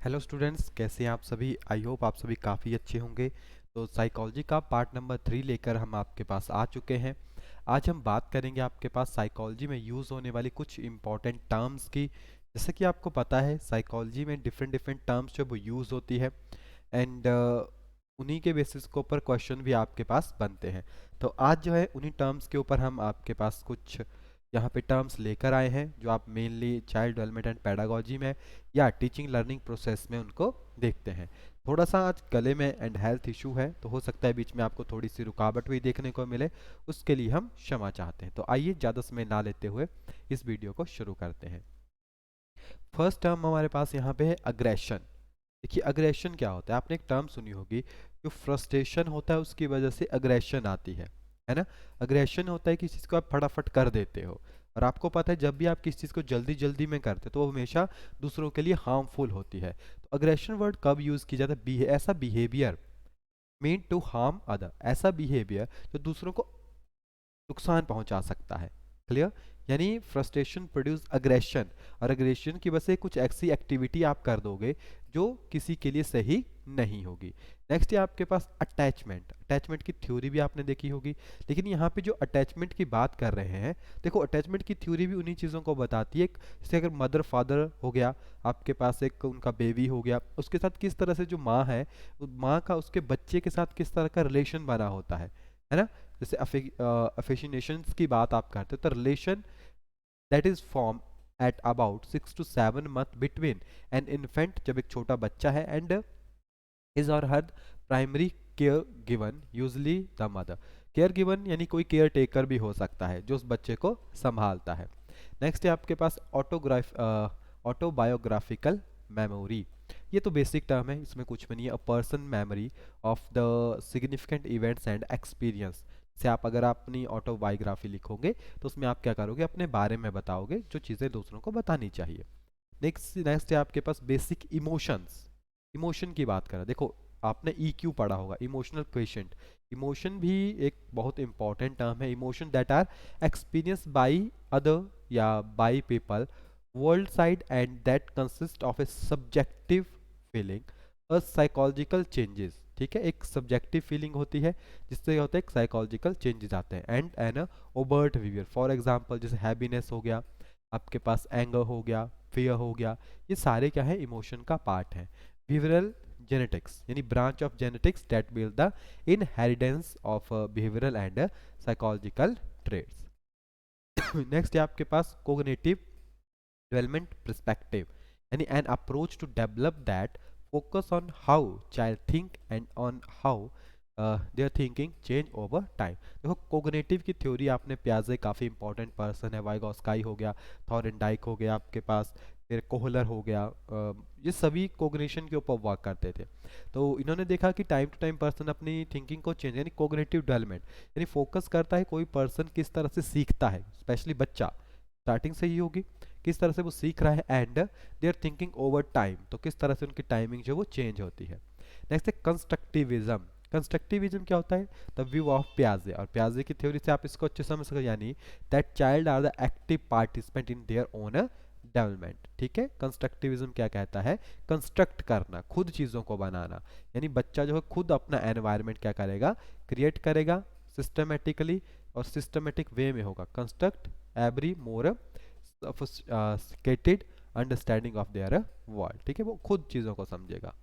Hello students, कैसे हैं आप सभी। आई होप आप सभी काफ़ी अच्छे होंगे। तो साइकोलॉजी का पार्ट नंबर 3 लेकर हम आपके पास आ चुके हैं। आज हम बात करेंगे आपके पास साइकोलॉजी में यूज़ होने वाली कुछ इम्पॉर्टेंट टर्म्स की। जैसे कि आपको पता है साइकोलॉजी में डिफरेंट डिफरेंट टर्म्स जो वो यूज़ होती है एंड उन्हीं के बेसिस के ऊपर क्वेश्चन भी आपके पास बनते हैं। तो आज जो है उन्हीं टर्म्स के ऊपर हम आपके पास कुछ यहाँ पे टर्म्स लेकर आए हैं जो आप mainly child development and pedagogy में या टीचिंग लर्निंग प्रोसेस में उनको देखते हैं। थोड़ा सा आज गले में एंड हेल्थ इशू है तो हो सकता है बीच में आपको थोड़ी सी रुकावट भी देखने को मिले, उसके लिए हम क्षमा चाहते हैं। तो आइए ज़्यादा समय ना लेते हुए इस वीडियो को शुरू करते हैं। फर्स्ट टर्म हमारे पास यहाँ पे है अग्रेशन। देखिए अग्रेशन क्या होता है, आपने एक टर्म सुनी होगी, जो फ्रस्ट्रेशन होता है उसकी वजह से अग्रेशन आती है ना। अग्रेशन होता है किसी चीज़ को आप फटाफट कर देते हो, और आपको पता है जब भी आप किसी चीज़ को जल्दी जल्दी में करते हो तो वो हमेशा दूसरों के लिए हार्मफुल होती है। तो अग्रेशन वर्ड कब यूज़ किया जाता है, ऐसा behaviour mean to harm other, ऐसा बिहेवियर जो दूसरों को नुकसान पहुंचा सकता है। क्लियर? यानी फ्रस्ट्रेशन प्रोड्यूस अग्रेशन, और अग्रेशन की वजह से कुछ ऐसी एक्टिविटी आप कर दोगे जो किसी के लिए सही नहीं होगी। नेक्स्ट है आपके पास अटैचमेंट। अटैचमेंट की थ्योरी भी आपने देखी होगी, लेकिन यहाँ पे जो अटैचमेंट की बात कर रहे हैं, देखो अटैचमेंट की थ्योरी भी उन्हीं चीज़ों को बताती है। जैसे अगर मदर फादर हो गया, आपके पास एक उनका बेबी हो गया, उसके साथ किस तरह से जो माँ है, माँ का उसके बच्चे के साथ किस तरह का रिलेशन बना होता है ना। जैसे अफेशिनेशंस की बात आप करते हो तो relation that is form at about 6 to 7 month between an infant, जब एक छोटा बच्चा है, and his or her primary care given usually the mother. Care given यानी कोई केयर टेकर भी हो सकता है जो उस बच्चे को संभालता है। नेक्स्ट है आपके पास ऑटोबायोग्राफिकल मेमोरी। ये तो बेसिक टर्म है, इसमें कुछ भी नहीं है। A person memory of the significant events and experience. से आप अगर अपनी ऑटोबायोग्राफी लिखोगे तो उसमें आप क्या करोगे, अपने बारे में बताओगे जो चीज़ें दूसरों को बतानी चाहिए। नेक्स्ट नेक्स्ट है आपके पास बेसिक इमोशंस। इमोशन की बात करें, देखो आपने ईक्यू पढ़ा होगा, इमोशनल क्वेश्चन। इमोशन भी एक बहुत इंपॉर्टेंट टर्म है। Emotion that are experience by other या by people world side and that consist of a subjective feeling और साइकोलॉजिकल चेंजेस। ठीक है, एक सब्जेक्टिव फीलिंग होती है जिससे होता है एक साइकोलॉजिकल चेंजेस आते हैं, and an overt behaviour. For example जैसे हैप्पीनेस हो गया, आपके पास एंगर हो गया, फियर हो गया, ये सारे क्या है, इमोशन का पार्ट है। बिहेवियरल जेनेटिक्स यानी branch of genetics that build the inheritance of behavioural and psychological traits. Next है आपके पास कोग्निटिव डेवलपमेंट perspective, यानी an approach to develop that focus on how child think and on how their thinking change over time। देखो cognitive की theory आपने, पियाजे काफ़ी important person है, वाइगोस्काई हो गया, थॉरेनडाइक हो गया आपके पास, फिर कोहलर हो गया, ये सभी कोग्निशन के ऊपर वर्क करते थे। तो इन्होंने देखा कि टाइम टू टाइम पर्सन अपनी थिंकिंग को चेंज, यानी कोग्निटिव डेवलपमेंट, यानी फोकस करता है कोई पर्सन किस तरह से सीखता है, स्पेशली बच्चा स्टार्टिंग से ही होगी, किस तरह से वो सीख रहा है, and they are thinking over time, तो किस तरह से उनकी टाइमिंग जो वो चेंज होती है। नेक्स्ट है कंस्ट्रक्टिविज्म। कंस्ट्रक्टिविज्म क्या होता है, द व्यू ऑफ प्याजे, और प्याजे की थ्योरी से आप इसको अच्छे समझ सको, यानी that child are the active participant in their own development. ठीक है, कंस्ट्रक्टिविज्म क्या कहता है, कंस्ट्रक्ट करना, खुद चीज़ों को बनाना, यानी बच्चा जो है खुद अपना एनवायरनमेंट क्या करेगा, क्रिएट करेगा सिस्टमेटिकली, और सिस्टमेटिक वे में होगा। Construct every more sophisticated understanding of their world. ठीक है, वो खुद चीज़ों को समझेगा।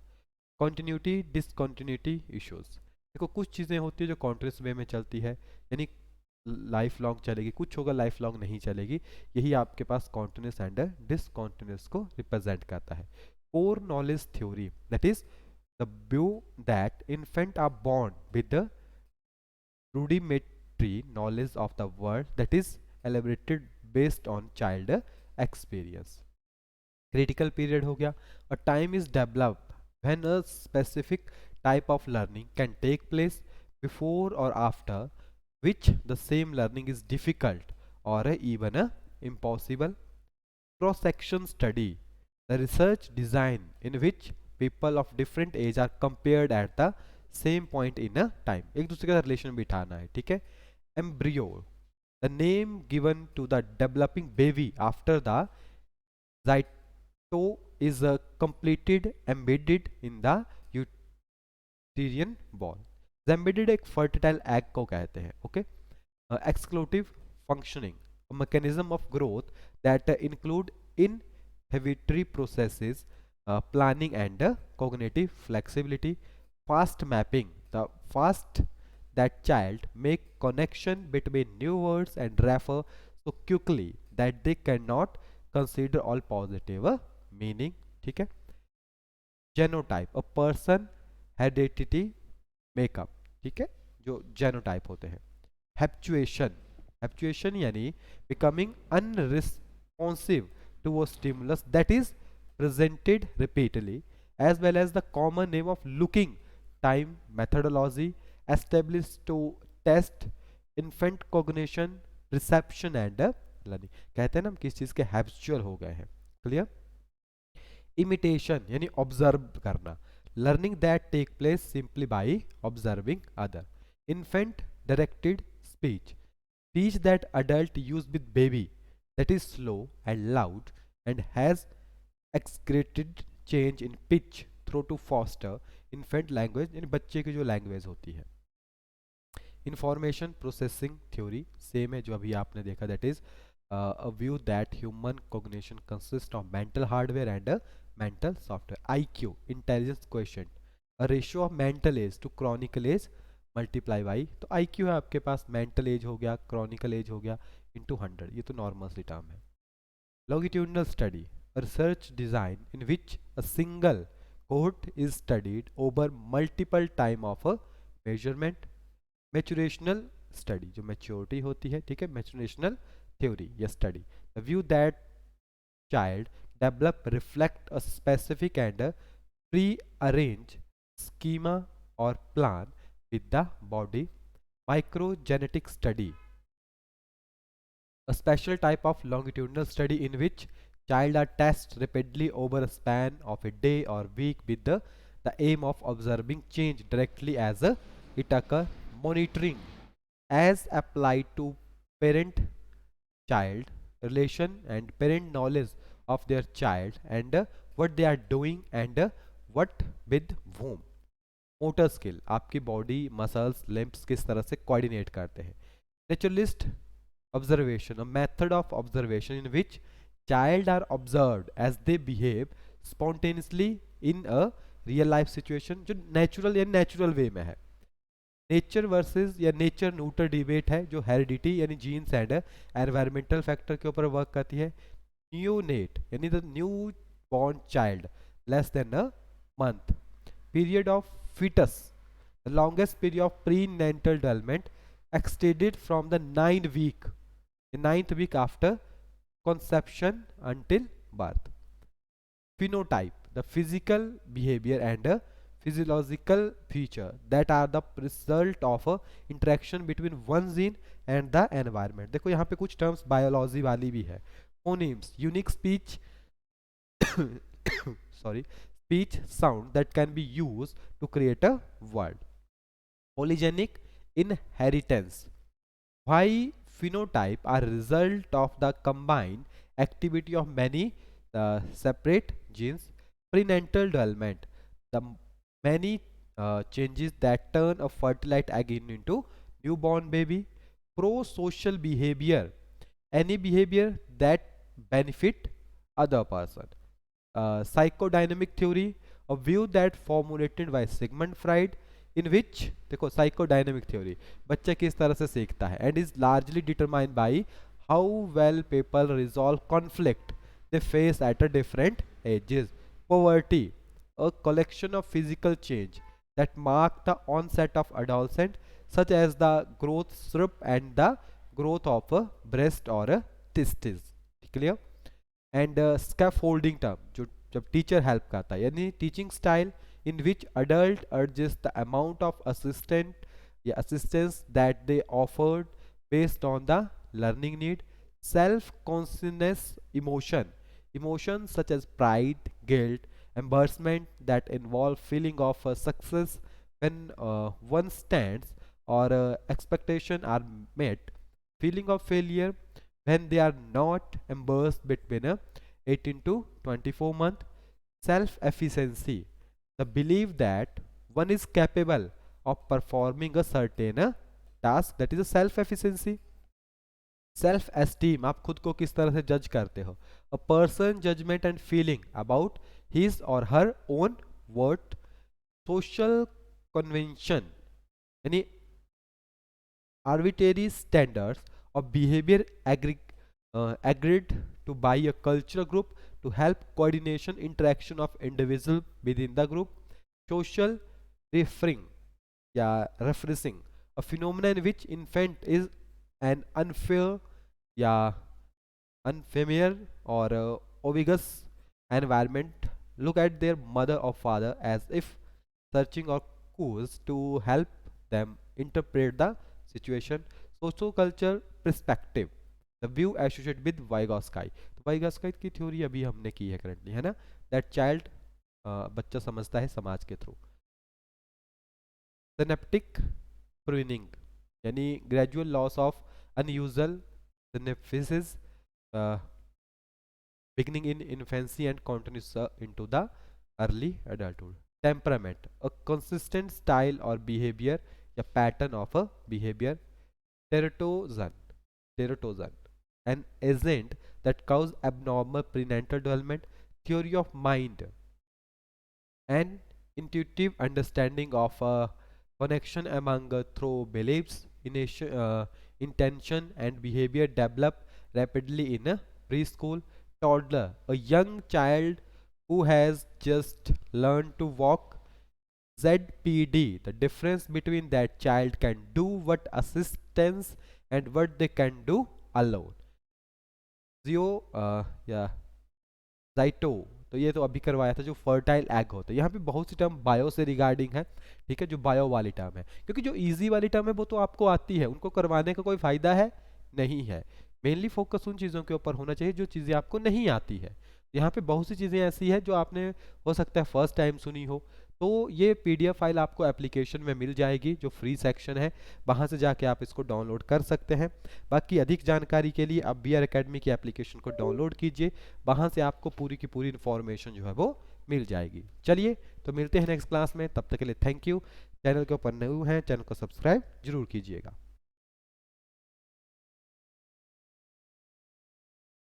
कॉन्टिन्यूटी डिसकॉन्टिन्यूटी इश्यूज, देखो कुछ चीज़ें होती है जो कॉन्ट्रेस्ट वे में चलती है, यानी लाइफ लॉन्ग चलेगी, कुछ होगा लाइफ लॉन्ग नहीं चलेगी। यही आपके पास कॉन्टिन्यूस एंड डिसकॉन्टिन्यूस को रिप्रेजेंट करता है। Core knowledge theory that is the view that infant are born with the rudimentary knowledge of the world that is elaborated based on child experience। critical period हो गया, a time is developed when a specific type of learning can take place before or after which the same learning is difficult or even impossible। cross section study, the research design in which people of different age are compared at the same point in a time, एक दूसरे का relation बिठाना है। ठीक है, embryo, the name given to the developing baby after the is completed embedded in the uterine wall. Embedded एक fertile egg को कहते हैं. Okay. Exclusive functioning, a mechanism of growth that include inhibitory processes, planning and cognitive flexibility. Fast mapping, the fast that child make connection between new words and refer so quickly that they cannot consider all positive meaning. ठीक है. Genotype, a person heredity makeup. ठीक है, जो genotype होते हैं. Habituation, habituation यानी becoming unresponsive to a stimulus that is presented repeatedly, as well as the common name of looking time methodology established to test infant cognition, reception and learning. कहते हैं ना हम किस चीज़ के habitual हो गए हैं. क्लियर. Imitation यानी ऑब्जर्व करना, learning that take place simply by observing other. Infant directed speech, speech that adult use with baby, that is slow and loud and has exaggerated change in pitch through to foster infant language, यानी बच्चे की जो language होती है. Information processing theory same है जो अभी आपने देखा, that is a view that human cognition consists of mental hardware and mental software. IQ, intelligence quotient, a ratio of mental age to chronicle age multiply by. तो IQ है आपके पास, mental age हो गया, chronicle age हो गया, into 100. ये तो normal सी term है. Longitudinal study, a research design in which a single cohort is studied over multiple time of a measurement. Maturational study, जो maturity होती है, ठीक है, maturational theory या study, the view that child develop reflect a specific and pre-arranged schema or plan with the body. Microgenetic study, a special type of longitudinal study in which child are tested repeatedly over a span of a day or week with the aim of observing change directly as it occur. Monitoring, as applied to parent child relation and parent knowledge of their child and what they are doing and what with whom. Motor skill, आपकी body muscles limbs किस तरह से coordinate करते हैं. Naturalist observation, a method of observation in which child are observed as they behave spontaneously in a real life situation, जो natural या natural way में है. नेचर वर्सेस या नेचर न्यूटर डिबेट है जो हेरिडिटी यानी जीन्स एंड एनवायरमेंटल फैक्टर के ऊपर वर्क करती है. न्यूनेट यानी the new born child less than a month. Period of fetus, the longest period of prenatal development extended from the 9th week after conception until birth. Phenotype, the physical behavior and physiological feature that are the result of a interaction between one gene and the environment. देखो यहाँ पे कुछ terms biology वाली भी है. Phonemes, unique speech sorry, speech sound that can be used to create a word. Polygenic inheritance, why phenotype are result of the combined activity of many separate genes. Prenatal development, the many changes that turn a fertilized egg into newborn baby. Pro-social behavior, any behavior that benefit other person. Psychodynamic theory, a view that formulated by Sigmund Freud, in which देखो psychodynamic theory बच्चा किस तरह से सीखता है and is largely determined by how well people resolve conflict they face at a different ages. Poverty, a collection of physical change that mark the onset of adolescence, such as the growth strip and the growth of a breast or a testes. Clear? And scaffolding term, जो जब teacher help करता है, यानी teaching style in which adult urges the amount of assistant या assistance that they offered based on the learning need. Self consciousness emotion, emotion such as pride, guilt, embarrassment that involve feeling of success when one stands or expectation are met, feeling of failure when they are not, embarrassed between 18 to 24 month. self efficiency, the belief that one is capable of performing a certain task, that is a self efficiency. Self esteem, आप खुद को किस तरह से जज करते हो, a person judgement and feeling about his or her own worth, social convention यानी arbitrary standards of behavior agreed to by a cultural group to help coordination interaction of individual within the group, social referring या referencing, a phenomenon in which infant is an unfair या unfamiliar or obvious environment look at their mother or father as if searching or cues to help them interpret the situation, socio-culture perspective, the view associated with Vygotsky. तो Vygotsky की theory अभी हमने की है currently, है ना, that child बच्चा समझता है समाज के थ्रू. सिनेप्टिक प्रूनिंग यानी gradual loss of unusual synapses beginning in infancy and continues into the early adulthood. Temperament, a consistent style or behavior, a pattern of a behavior. Teratozan, teratozan, an agent that causes abnormal prenatal development. Theory of mind, an intuitive understanding of a connection among through beliefs, intention and behavior develop rapidly in a preschool. Toddler, a young child who has just learned to walk. ZPD, the difference between that child can do what assistance and what they can do alone. जियो या जाइटो, तो ये तो अभी करवाया था, जो fertile egg होता है. यहाँ पे बहुत सी टर्म बायो से रिगार्डिंग है, ठीक है, जो बायो वाली टर्म है, क्योंकि जो इजी वाली टर्म है वो तो आपको आती है, उनको करवाने का कोई फायदा है नहीं है. मेनली फोकस उन चीज़ों के ऊपर होना चाहिए जो चीज़ें आपको नहीं आती है. यहाँ पे बहुत सी चीज़ें ऐसी है जो आपने हो सकता है फर्स्ट टाइम सुनी हो, तो ये पीडीएफ फाइल आपको एप्लीकेशन में मिल जाएगी, जो फ्री सेक्शन है, वहाँ से जाके आप इसको डाउनलोड कर सकते हैं. बाकी अधिक जानकारी के लिए आप बीआर एकेडमी की एप्लीकेशन को डाउनलोड कीजिए, वहाँ से आपको पूरी की पूरी इन्फॉर्मेशन जो है वो मिल जाएगी. चलिए, तो मिलते हैं नेक्स्ट क्लास में, तब तक के लिए थैंक यू. चैनल के ऊपर नए हैं, चैनल को सब्सक्राइब जरूर कीजिएगा.